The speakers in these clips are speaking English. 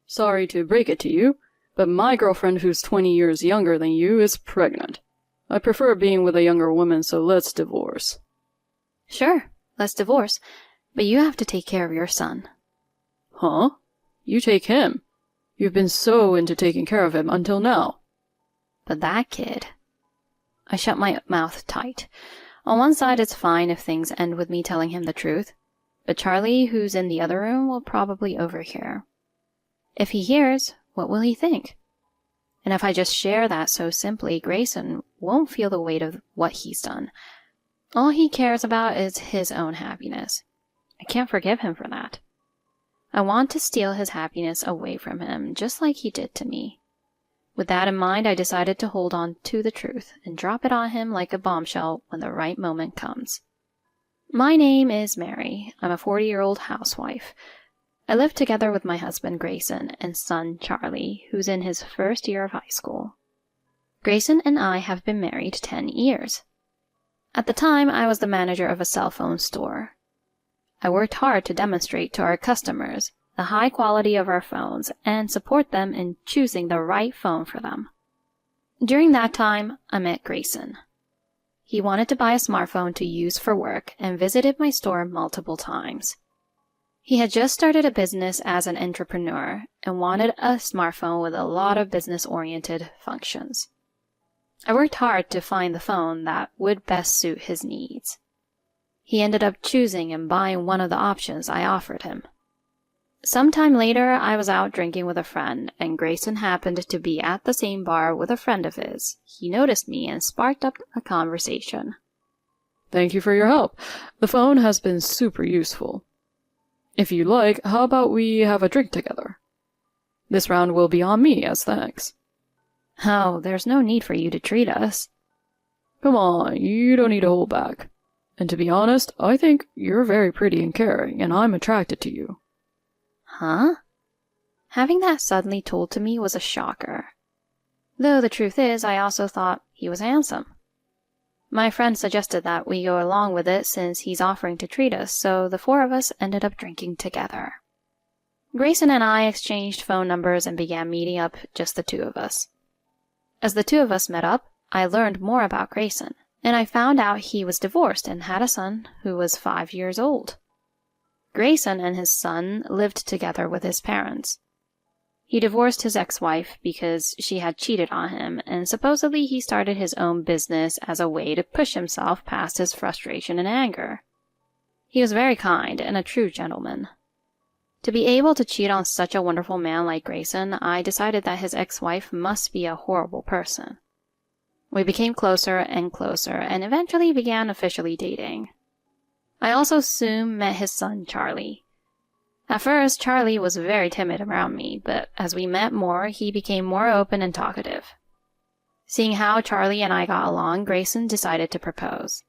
Sorry to break it to you, but my girlfriend who's 20 years younger than you is pregnant. I prefer being with a younger woman, so let's divorce. Sure, let's divorce, but you have to take care of your son. Huh? You take him? You've been so into taking care of him until now. But that kid... I shut my mouth tight. On one side, it's fine if things end with me telling him the truth, but Charlie, who's in the other room, will probably overhear. If he hears, what will he think? And if I just share that so simply, Grayson won't feel the weight of what he's done. All he cares about is his own happiness. I can't forgive him for that. I want to steal his happiness away from him, just like he did to me. With that in mind, I decided to hold on to the truth and drop it on him like a bombshell when the right moment comes. My name is Mary. I'm a 40-year-old housewife. I live together with my husband Grayson and son Charlie, who's in his first year of high school. Grayson and I have been married 10 years. At the time, I was the manager of a cell phone store. I worked hard to demonstrate to our customers the high quality of our phones and support them in choosing the right phone for them. During that time, I met Grayson. He wanted to buy a smartphone to use for work and visited my store multiple times. He had just started a business as an entrepreneur and wanted a smartphone with a lot of business-oriented functions. I worked hard to find the phone that would best suit his needs. He ended up choosing and buying one of the options I offered him. Sometime later, I was out drinking with a friend, and Grayson happened to be at the same bar with a friend of his. He noticed me and sparked up a conversation. Thank you for your help. The phone has been super useful. If you like, how about we have a drink together? This round will be on me as thanks. Oh, there's no need for you to treat us. Come on, you don't need to hold back. And to be honest, I think you're very pretty and caring, and I'm attracted to you. Huh? Having that suddenly told to me was a shocker. Though the truth is, I also thought he was handsome. My friend suggested that we go along with it since he's offering to treat us, so the four of us ended up drinking together. Grayson and I exchanged phone numbers and began meeting up, just the two of us. As the two of us met up, I learned more about Grayson, and I found out he was divorced and had a son who was 5 years old. Grayson and his son lived together with his parents. He divorced his ex-wife because she had cheated on him, and supposedly he started his own business as a way to push himself past his frustration and anger. He was very kind and a true gentleman. To be able to cheat on such a wonderful man like Grayson, I decided that his ex-wife must be a horrible person. We became closer and closer, and eventually began officially dating. I also soon met his son, Charlie. At first, Charlie was very timid around me, but as we met more, he became more open and talkative. Seeing how Charlie and I got along, Grayson decided to propose.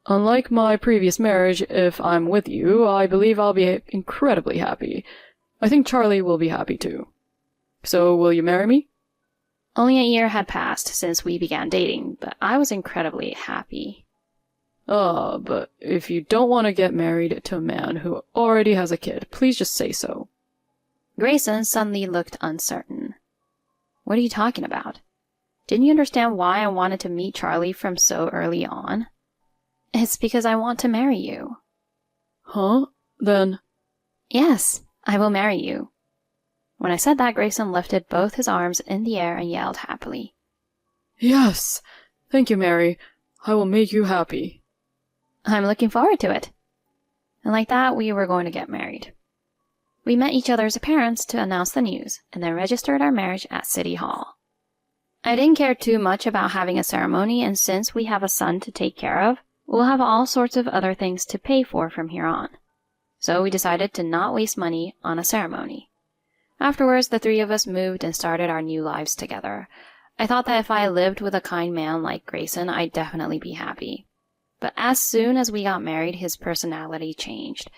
Unlike my previous marriage, if I'm with you, I believe I'll be incredibly happy. I think Charlie will be happy too. So, will you marry me? Only a year had passed since we began dating, but I was incredibly happy. But if you don't want to get married to a man who already has a kid, please just say so. Grayson suddenly looked uncertain. What are you talking about? Didn't you understand why I wanted to meet Charlie from so early on? It's because I want to marry you. Huh? Then... Yes, I will marry you. When I said that, Grayson lifted both his arms in the air and yelled happily. Yes! Thank you, Mary. I will make you happy. I'm looking forward to it. And like that, we were going to get married. We met each other's parents to announce the news, and then registered our marriage at City Hall. I didn't care too much about having a ceremony, and since we have a son to take care of, we'll have all sorts of other things to pay for from here on. So we decided to not waste money on a ceremony. Afterwards, the three of us moved and started our new lives together. I thought that if I lived with a kind man like Grayson, I'd definitely be happy. But as soon as we got married, his personality changed.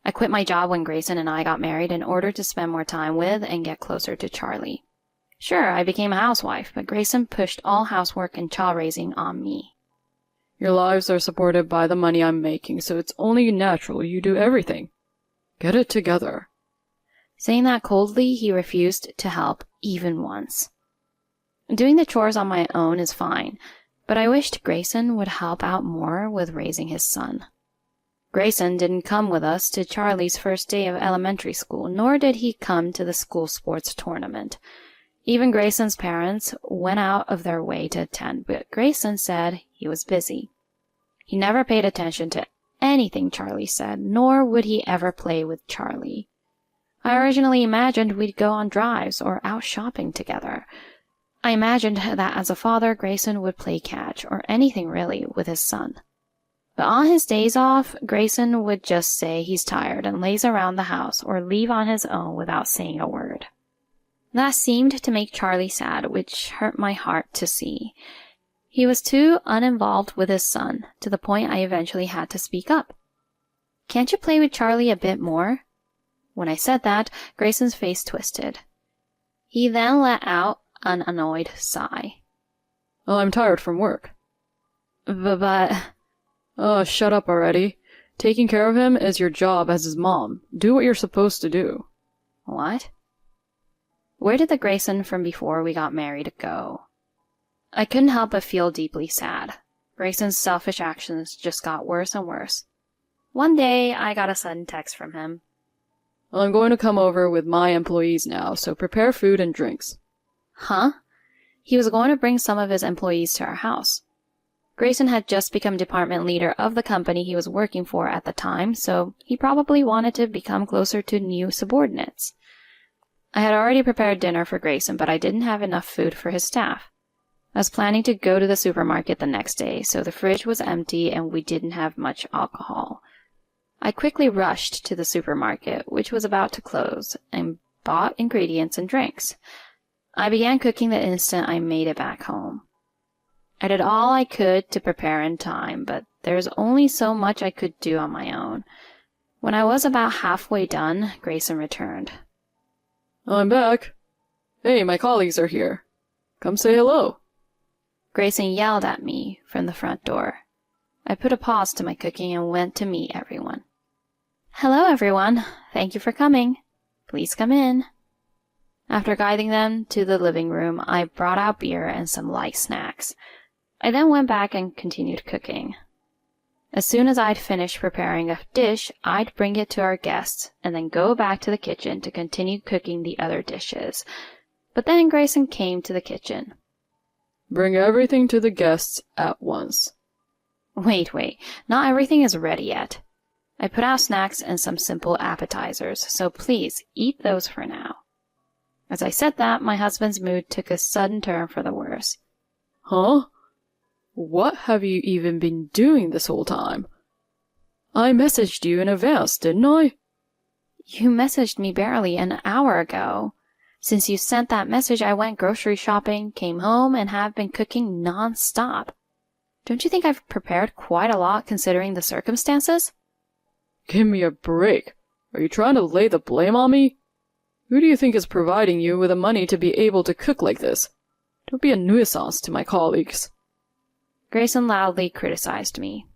I quit my job when Grayson and I got married in order to spend more time with and get closer to Charlie. Sure, I became a housewife, but Grayson pushed all housework and child raising on me. Your lives are supported by the money I'm making, so it's only natural you do everything. Get it together. Saying that coldly, he refused to help even once. Doing the chores on my own is fine, but I wished Grayson would help out more with raising his son. Grayson didn't come with us to Charlie's first day of elementary school, nor did he come to the school sports tournament. Even Grayson's parents went out of their way to attend, but Grayson said he was busy. He never paid attention to anything Charlie said, nor would he ever play with Charlie. I originally imagined we'd go on drives or out shopping together. I imagined that as a father, Grayson would play catch, or anything really, with his son. But on his days off, Grayson would just say he's tired and laze around the house or leave on his own without saying a word. That seemed to make Charlie sad, which hurt my heart to see. He was too uninvolved with his son, to the point I eventually had to speak up. "Can't you play with Charlie a bit more?" When I said that, Grayson's face twisted. He then let out an annoyed sigh. "Oh, I'm tired from work." But... Oh, shut up already. Taking care of him is your job as his mom. Do what you're supposed to do. What? Where did the Grayson from before we got married go? I couldn't help but feel deeply sad. Grayson's selfish actions just got worse and worse. One day, I got a sudden text from him. "I'm going to come over with my employees now, so prepare food and drinks." Huh? He was going to bring some of his employees to our house. Grayson had just become department leader of the company he was working for at the time, so he probably wanted to become closer to new subordinates. I had already prepared dinner for Grayson, but I didn't have enough food for his staff. I was planning to go to the supermarket the next day, so the fridge was empty and we didn't have much alcohol. I quickly rushed to the supermarket, which was about to close, and bought ingredients and drinks. I began cooking the instant I made it back home. I did all I could to prepare in time, but there's only so much I could do on my own. When I was about halfway done, Grayson returned. "I'm back. Hey, my colleagues are here. Come say hello." Grayson yelled at me from the front door. I put a pause to my cooking and went to meet everyone. "Hello, everyone. Thank you for coming. Please come in." After guiding them to the living room, I brought out beer and some light snacks. I then went back and continued cooking. As soon as I'd finished preparing a dish, I'd bring it to our guests and then go back to the kitchen to continue cooking the other dishes. But then Grayson came to the kitchen. "Bring everything to the guests at once." Wait, not everything is ready yet. I put out snacks and some simple appetizers, so please eat those for now. As I said that, my husband's mood took a sudden turn for the worse. "Huh? What have you even been doing this whole time? I messaged you in advance, didn't I?" You messaged me barely an hour ago. Since you sent that message, I went grocery shopping, came home, and have been cooking non-stop. Don't you think I've prepared quite a lot considering the circumstances? Give me a break. Are you trying to lay the blame on me? Who do you think is providing you with the money to be able to cook like this? Don't be a nuisance to my colleagues. Grayson loudly criticized me.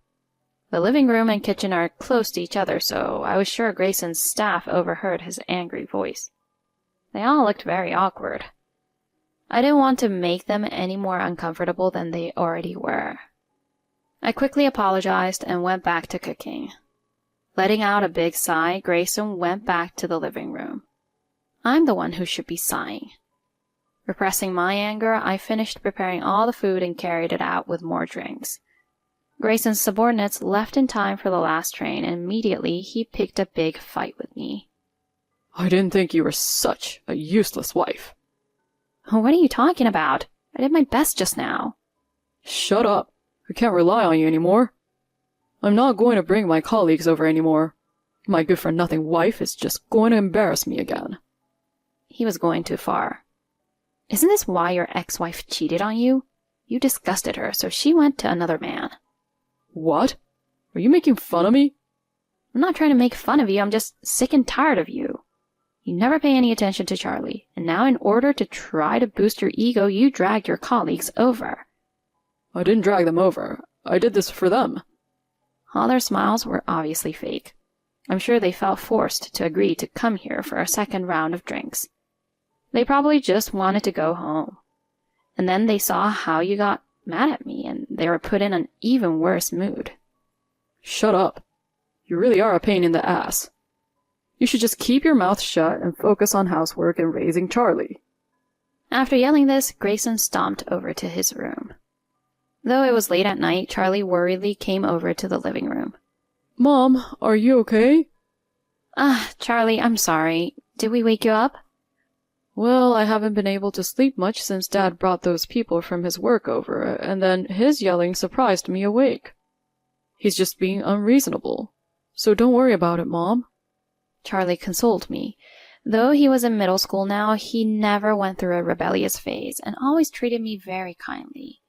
The living room and kitchen are close to each other, so I was sure Grayson's staff overheard his angry voice. They all looked very awkward. I didn't want to make them any more uncomfortable than they already were. I quickly apologized and went back to cooking. Letting out a big sigh, Grayson went back to the living room. I'm the one who should be sighing. Repressing my anger, I finished preparing all the food and carried it out with more drinks. Grayson's subordinates left in time for the last train, and immediately he picked a big fight with me. I didn't think you were such a useless wife. What are you talking about? I did my best just now. Shut up. I can't rely on you anymore. I'm not going to bring my colleagues over anymore. My good-for-nothing wife is just going to embarrass me again. He was going too far. Isn't this why your ex-wife cheated on you? You disgusted her, so she went to another man. What? Are you making fun of me? I'm not trying to make fun of you, I'm just sick and tired of you. You never pay any attention to Charlie, and now in order to try to boost your ego, you dragged your colleagues over. I didn't drag them over. I did this for them. All their smiles were obviously fake. I'm sure they felt forced to agree to come here for a second round of drinks. They probably just wanted to go home. And then they saw how you got mad at me, and they were put in an even worse mood. Shut up. You really are a pain in the ass. You should just keep your mouth shut and focus on housework and raising Charlie. After yelling this, Grayson stomped over to his room. Though it was late at night, Charlie worriedly came over to the living room. Mom, are you okay? Charlie, I'm sorry. Did we wake you up? Well, I haven't been able to sleep much since Dad brought those people from his work over, and then his yelling surprised me awake. He's just being unreasonable. So don't worry about it, Mom. Charlie consoled me. Though he was in middle school now, he never went through a rebellious phase and always treated me very kindly.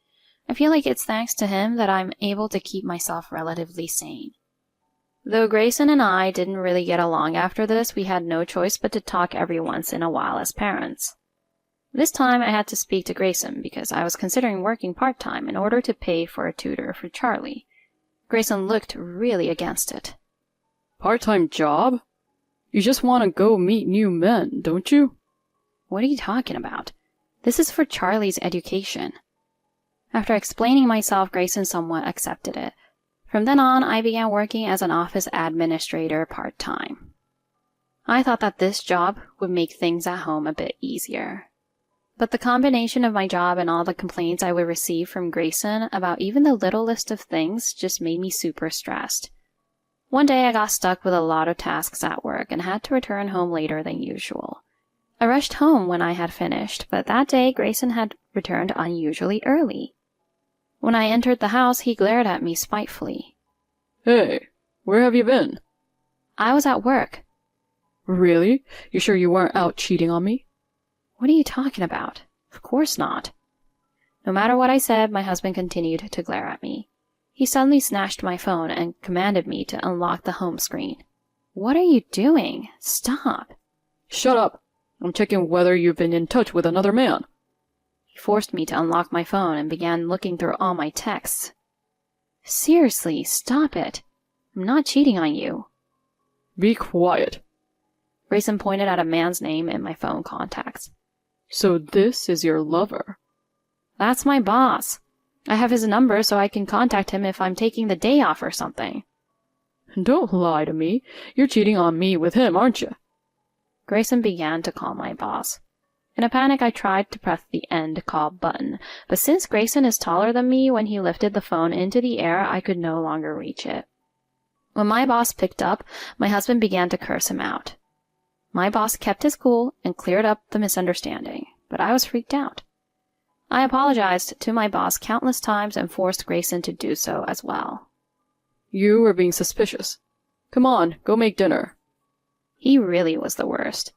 I feel like it's thanks to him that I'm able to keep myself relatively sane. Though Grayson and I didn't really get along after this, we had no choice but to talk every once in a while as parents. This time I had to speak to Grayson because I was considering working part-time in order to pay for a tutor for Charlie. Grayson looked really against it. Part-time job? You just want to go meet new men, don't you? What are you talking about? This is for Charlie's education. After explaining myself, Grayson somewhat accepted it. From then on, I began working as an office administrator part-time. I thought that this job would make things at home a bit easier. But the combination of my job and all the complaints I would receive from Grayson about even the littlest of things just made me super stressed. One day I got stuck with a lot of tasks at work and had to return home later than usual. I rushed home when I had finished, but that day Grayson had returned unusually early. When I entered the house, he glared at me spitefully. Hey, where have you been? I was at work. Really? You sure you weren't out cheating on me? What are you talking about? Of course not. No matter what I said, my husband continued to glare at me. He suddenly snatched my phone and commanded me to unlock the home screen. What are you doing? Stop. Shut up. I'm checking whether you've been in touch with another man. He forced me to unlock my phone and began looking through all my texts. Seriously, stop it. I'm not cheating on you. Be quiet. Grayson pointed at a man's name in my phone contacts. So this is your lover? That's my boss. I have his number so I can contact him if I'm taking the day off or something. Don't lie to me. You're cheating on me with him, aren't you? Grayson began to call my boss. In a panic, I tried to press the end call button, but since Grayson is taller than me, when he lifted the phone into the air, I could no longer reach it. When my boss picked up, my husband began to curse him out. My boss kept his cool and cleared up the misunderstanding, but I was freaked out. I apologized to my boss countless times and forced Grayson to do so as well. You were being suspicious. Come on, go make dinner. He really was the worst.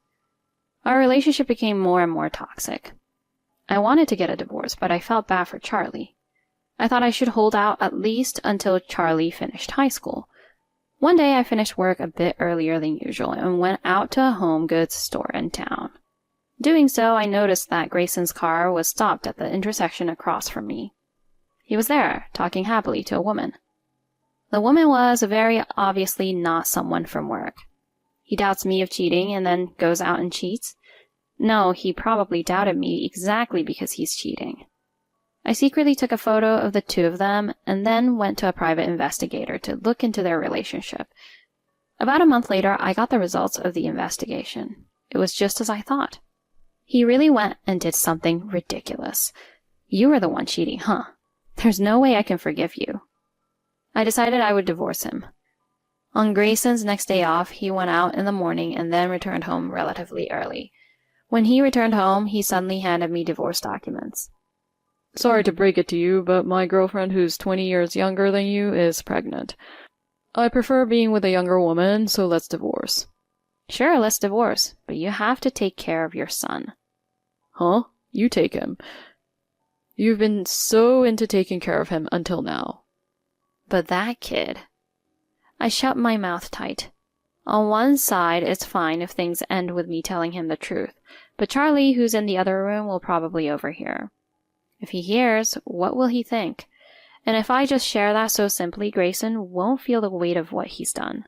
Our relationship became more and more toxic. I wanted to get a divorce, but I felt bad for Charlie. I thought I should hold out at least until Charlie finished high school. One day I finished work a bit earlier than usual and went out to a home goods store in town. Doing so, I noticed that Grayson's car was stopped at the intersection across from me. He was there, talking happily to a woman. The woman was very obviously not someone from work. He doubts me of cheating and then goes out and cheats? No, he probably doubted me exactly because he's cheating. I secretly took a photo of the two of them and then went to a private investigator to look into their relationship. About a month later, I got the results of the investigation. It was just as I thought. He really went and did something ridiculous. You were the one cheating, huh? There's no way I can forgive you. I decided I would divorce him. On Grayson's next day off, he went out in the morning and then returned home relatively early. When he returned home, he suddenly handed me divorce documents. Sorry to break it to you, but my girlfriend, who's 20 years younger than you, is pregnant. I prefer being with a younger woman, so let's divorce. Sure, let's divorce, but you have to take care of your son. Huh? You take him. You've been so into taking care of him until now. But that kid... I shut my mouth tight. On one side, it's fine if things end with me telling him the truth, but Charlie, who's in the other room, will probably overhear. If he hears, what will he think? And if I just share that so simply, Grayson won't feel the weight of what he's done.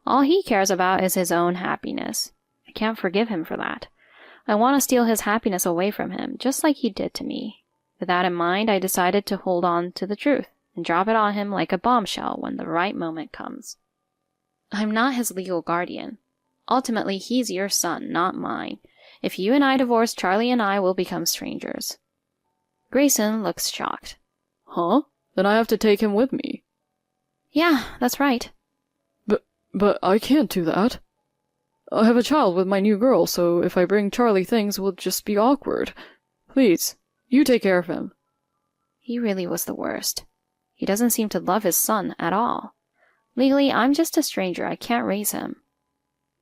All he cares about is his own happiness. I can't forgive him for that. I want to steal his happiness away from him, just like he did to me. With that in mind, I decided to hold on to the truth and drop it on him like a bombshell when the right moment comes. I'm not his legal guardian. Ultimately, he's your son, not mine. If you and I divorce, Charlie and I will become strangers. Grayson looks shocked. Huh? Then I have to take him with me. Yeah, that's right. But I can't do that. I have a child with my new girl, so if I bring Charlie, things will just be awkward. Please, you take care of him. He really was the worst. He doesn't seem to love his son at all. Legally, I'm just a stranger. I can't raise him.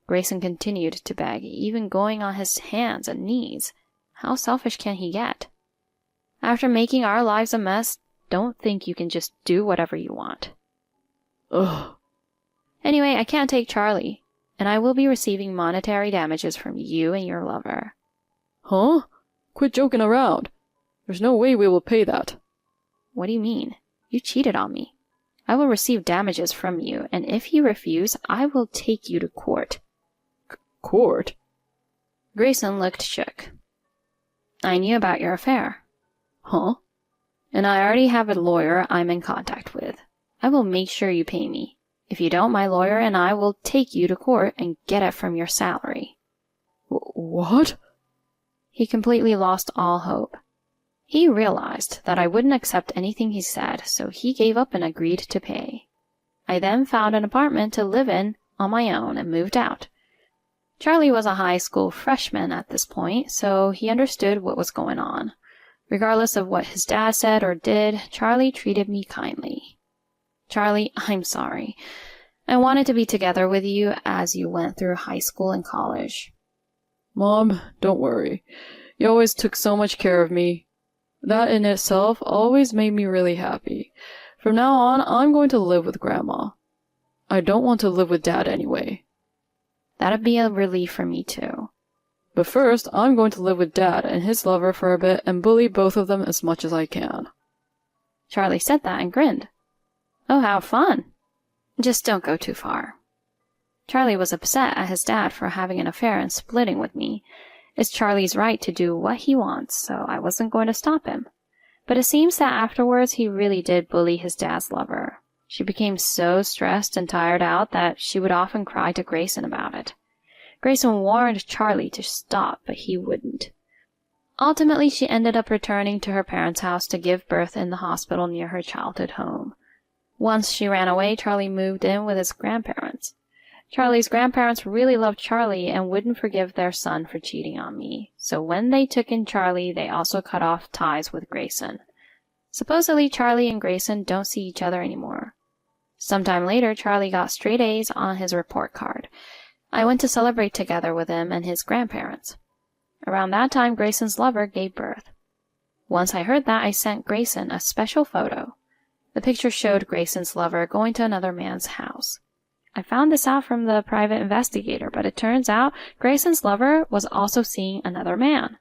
Grayson continued to beg, even going on his hands and knees. How selfish can he get? After making our lives a mess, don't think you can just do whatever you want. Ugh. Anyway, I can't take Charlie, and I will be receiving monetary damages from you and your lover. Huh? Quit joking around. There's no way we will pay that. What do you mean? You cheated on me. I will receive damages from you, and if you refuse, I will take you to court. Court? Grayson looked shook. I knew about your affair. Huh? And I already have a lawyer I'm in contact with. I will make sure you pay me. If you don't, my lawyer and I will take you to court and get it from your salary. What? He completely lost all hope. He realized that I wouldn't accept anything he said, so he gave up and agreed to pay. I then found an apartment to live in on my own and moved out. Charlie was a high school freshman at this point, so he understood what was going on. Regardless of what his dad said or did, Charlie treated me kindly. Charlie, I'm sorry. I wanted to be together with you as you went through high school and college. Mom, don't worry. You always took so much care of me. That in itself always made me really happy. From now on, I'm going to live with Grandma. I don't want to live with Dad anyway. That'd be a relief for me too. But first, I'm going to live with Dad and his lover for a bit and bully both of them as much as I can. Charlie said that and grinned. Oh, how fun. Just don't go too far. Charlie was upset at his dad for having an affair and splitting with me. It's Charlie's right to do what he wants, so I wasn't going to stop him. But it seems that afterwards he really did bully his dad's lover. She became so stressed and tired out that she would often cry to Grayson about it. Grayson warned Charlie to stop, but he wouldn't. Ultimately, she ended up returning to her parents' house to give birth in the hospital near her childhood home. Once she ran away, Charlie moved in with his grandparents. Charlie's grandparents really loved Charlie and wouldn't forgive their son for cheating on me, so when they took in Charlie, they also cut off ties with Grayson. Supposedly, Charlie and Grayson don't see each other anymore. Sometime later, Charlie got straight A's on his report card. I went to celebrate together with him and his grandparents. Around that time, Grayson's lover gave birth. Once I heard that, I sent Grayson a special photo. The picture showed Grayson's lover going to another man's house. I found this out from the private investigator, but it turns out Grayson's lover was also seeing another man.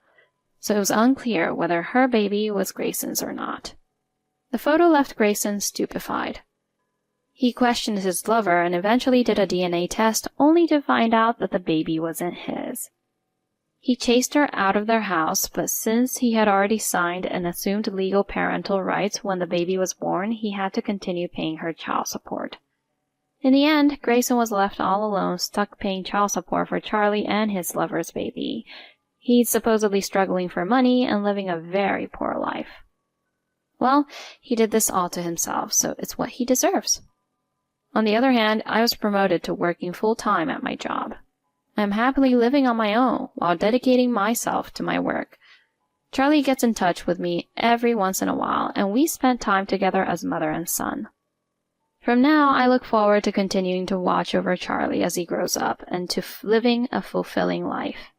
So it was unclear whether her baby was Grayson's or not. The photo left Grayson stupefied. He questioned his lover and eventually did a DNA test, only to find out that the baby wasn't his. He chased her out of their house, but since he had already signed and assumed legal parental rights when the baby was born, he had to continue paying her child support. In the end, Grayson was left all alone, stuck paying child support for Charlie and his lover's baby. He's supposedly struggling for money and living a very poor life. Well, he did this all to himself, so it's what he deserves. On the other hand, I was promoted to working full-time at my job. I am happily living on my own while dedicating myself to my work. Charlie gets in touch with me every once in a while, and we spend time together as mother and son. From now, I look forward to continuing to watch over Charlie as he grows up and to living a fulfilling life.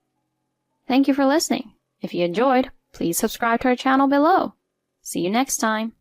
Thank you for listening. If you enjoyed, please subscribe to our channel below. See you next time.